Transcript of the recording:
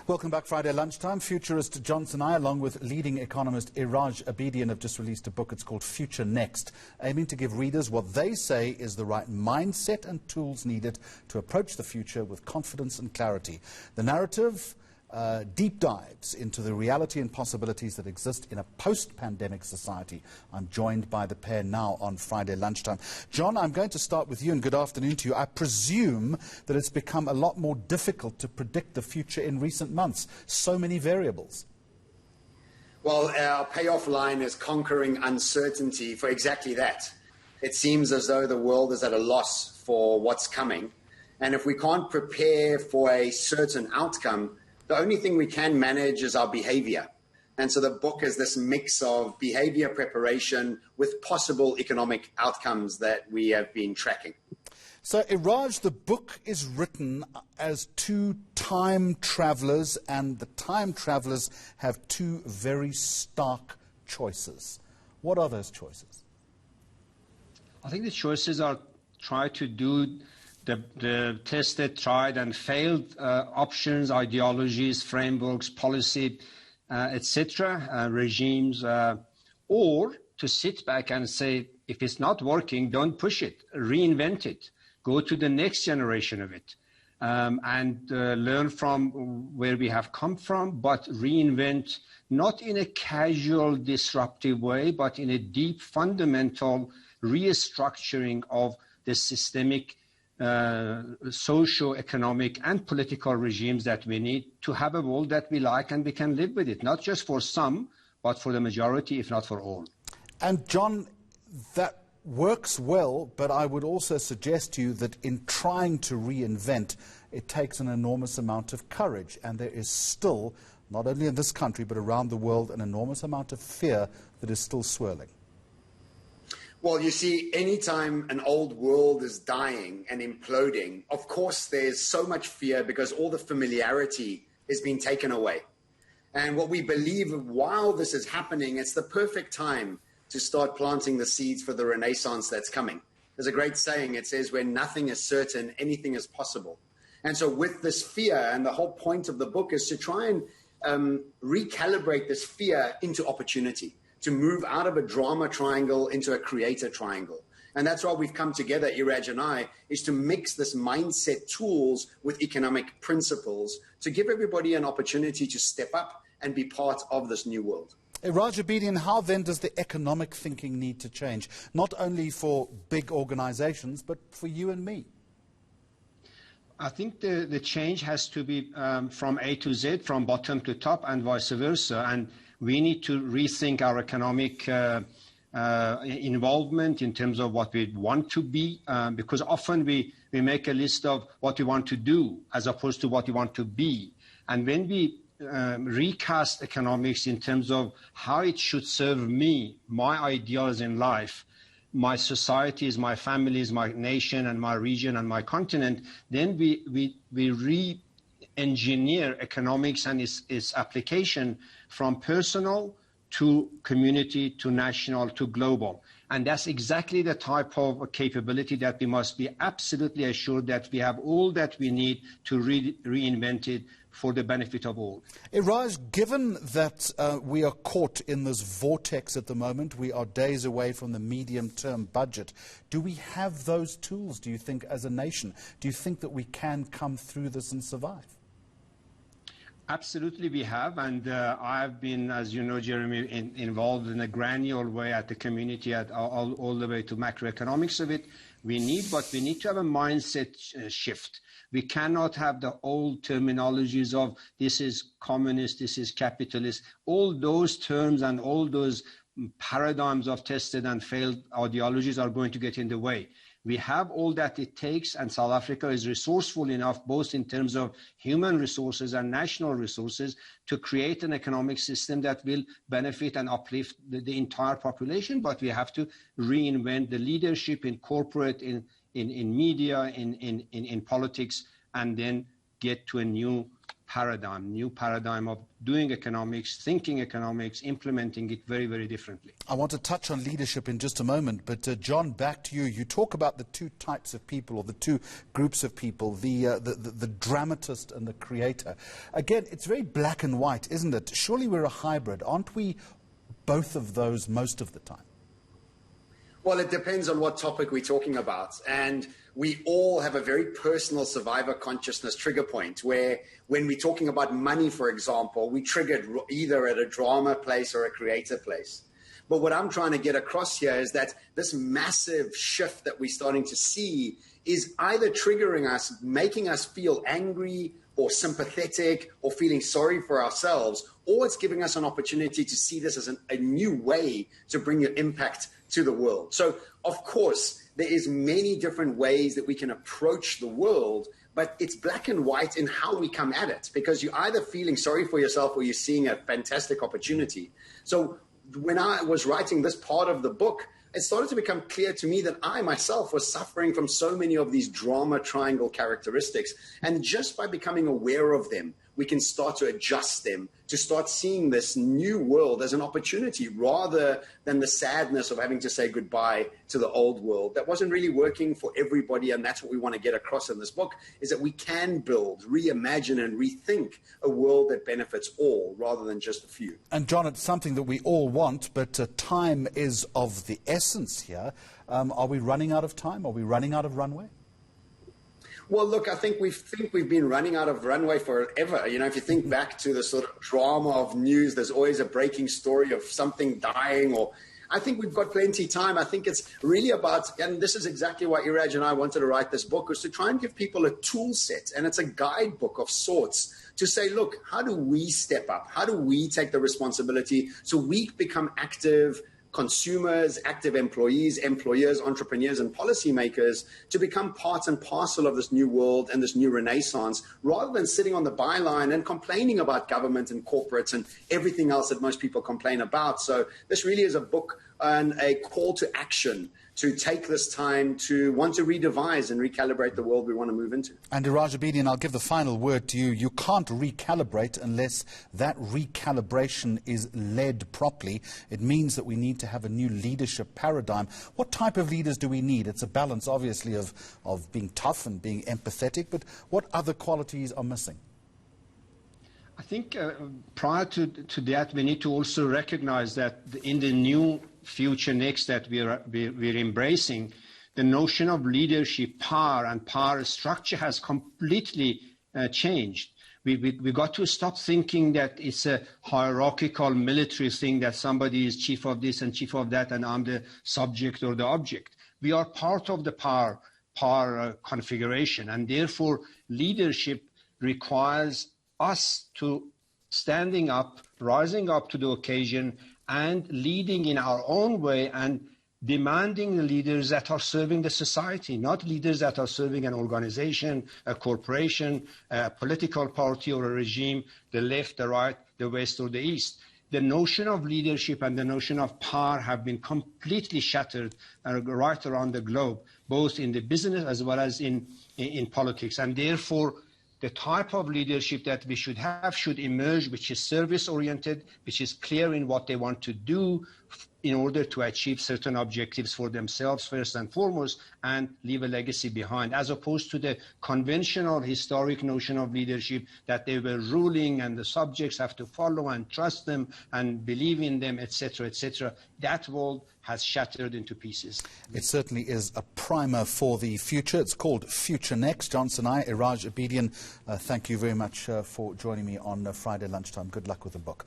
Welcome back. Friday lunchtime. Futurist John Sanei, along with leading economist Iraj Abedian, have just released a book. It's called FutureNEXT, aiming to give readers what they say is the right mindset and tools needed to approach the future with confidence and clarity. The narrative deep dives into the reality and possibilities that exist in a post-pandemic society. I'm joined by the pair now on Friday lunchtime. John, I'm going to start with you, and good afternoon to you. I presume that it's become a lot more difficult to predict the future in recent months. So many variables. Well, our payoff line is conquering uncertainty for exactly that. It seems as though the world is at a loss for what's coming. And if we can't prepare for a certain outcome, the only thing we can manage is our behavior. And so the book is this mix of behavior preparation with possible economic outcomes that we have been tracking. So, Iraj, the book is written as two time travelers, and the time travelers have two very stark choices. What are those choices? I think the choices are try to do the tested, tried and failed options, ideologies, frameworks, policy, etc., regimes, or to sit back and say, if it's not working, don't push it, reinvent it, go to the next generation of it, and learn from where we have come from, but reinvent not in a casual, disruptive way, but in a deep, fundamental restructuring of the systemic socio-economic and political regimes that we need to have a world that we like and we can live with it, not just for some, but for the majority, if not for all. And John, that works well, but I would also suggest to you that in trying to reinvent, it takes an enormous amount of courage, and there is still, not only in this country, but around the world, an enormous amount of fear that is still swirling. Well, you see, anytime an old world is dying and imploding, of course, there's so much fear because all the familiarity is being taken away. And what we believe while this is happening, it's the perfect time to start planting the seeds for the renaissance that's coming. There's a great saying, it says, when nothing is certain, anything is possible. And so with this fear, and the whole point of the book is to try and recalibrate this fear into opportunity, to move out of a drama triangle into a creator triangle. And that's why we've come together, Iraj and I, is to mix this mindset tools with economic principles to give everybody an opportunity to step up and be part of this new world. Iraj Abedian, how then does the economic thinking need to change? Not only for big organizations, but for you and me. I think the change has to be from A to Z, from bottom to top, and vice versa. And we need to rethink our economic involvement in terms of what we want to be, because often we make a list of what we want to do as opposed to what we want to be. And when we recast economics in terms of how it should serve me, my ideals in life, my societies, my families, my nation and my region and my continent, then we re-engineer economics and its application from personal to community to national to global. And that's exactly the type of capability that we must be absolutely assured that we have all that we need to reinvent it for the benefit of all. Iraj, given that we are caught in this vortex at the moment, we are days away from the medium-term budget, do we have those tools, do you think, as a nation? Do you think that we can come through this and survive? Absolutely we have, and I've been, as you know, Jeremy, involved in a granular way at the community, at all the way to macroeconomics of it. We need to have a mindset shift. We cannot have the old terminologies of this is communist, this is capitalist. All those terms and all those paradigms of tested and failed ideologies are going to get in the way. We have all that it takes, and South Africa is resourceful enough, both in terms of human resources and national resources, to create an economic system that will benefit and uplift the entire population. But we have to reinvent the leadership in corporate, in media, in politics, and then get to a new paradigm of doing economics, thinking economics, implementing it very, very differently. I want to touch on leadership in just a moment, but John, back to you. You talk about the two types of people, or the two groups of people, the dramatist and the creator. Again, it's very black and white, isn't it? Surely we're a hybrid. Aren't we both of those most of the time? Well, it depends on what topic we're talking about. And we all have a very personal survivor consciousness trigger point where when we're talking about money, for example, we triggered either at a drama place or a creative place. But what I'm trying to get across here is that this massive shift that we're starting to see is either triggering us, making us feel angry or sympathetic or feeling sorry for ourselves, or it's giving us an opportunity to see this as a new way to bring your impact to the world. So, of course, there is many different ways that we can approach the world, but it's black and white in how we come at it, because you're either feeling sorry for yourself or you're seeing a fantastic opportunity. So when I was writing this part of the book, it started to become clear to me that I myself was suffering from so many of these drama triangle characteristics. And just by becoming aware of them, we can start to adjust them, to start seeing this new world as an opportunity rather than the sadness of having to say goodbye to the old world that wasn't really working for everybody. And that's what we want to get across in this book, is that we can build, reimagine and rethink a world that benefits all rather than just a few. And John, it's something that we all want, but time is of the essence here. Are we running out of time? Are we running out of runway? Well, look, I think we've been running out of runway forever. You know, if you think back to the sort of drama of news, there's always a breaking story of something dying, or I think we've got plenty of time. I think it's really about, and this is exactly why Iraj and I wanted to write this book, was to try and give people a tool set, and it's a guidebook of sorts to say, look, how do we step up? How do we take the responsibility so we become active consumers, active employees, employers, entrepreneurs, and policymakers to become part and parcel of this new world and this new renaissance, rather than sitting on the byline and complaining about government and corporates and everything else that most people complain about. So this really is a book and a call to action to take this time to want to redevise and recalibrate the world we want to move into. And Iraj Abedian, I'll give the final word to you. You can't recalibrate unless that recalibration is led properly. It means that we need to have a new leadership paradigm. What type of leaders do we need? It's a balance, obviously, of being tough and being empathetic, but what other qualities are missing? I think prior to that, we need to also recognize that in the new FutureNEXT that we're embracing, the notion of leadership, power, and power structure has completely changed. We got to stop thinking that it's a hierarchical military thing, that somebody is chief of this and chief of that, and I'm the subject or the object. We are part of the power configuration, and therefore leadership requires us to standing up, rising up to the occasion, and leading in our own way, and demanding the leaders that are serving the society, not leaders that are serving an organization, a corporation, a political party or a regime, the left, the right, the west or the east. The notion of leadership and the notion of power have been completely shattered right around the globe, both in the business as well as in politics. And therefore, the type of leadership that we should have should emerge, which is service-oriented, which is clear in what they want to do in order to achieve certain objectives for themselves first and foremost, and leave a legacy behind, as opposed to the conventional historic notion of leadership that they were ruling and the subjects have to follow and trust them and believe in them, etc., etc. That world has shattered into pieces. It certainly is a primer for the future. It's called FutureNEXT. John Sanei, Iraj Abedian, thank you very much for joining me on Friday lunchtime. Good luck with the book.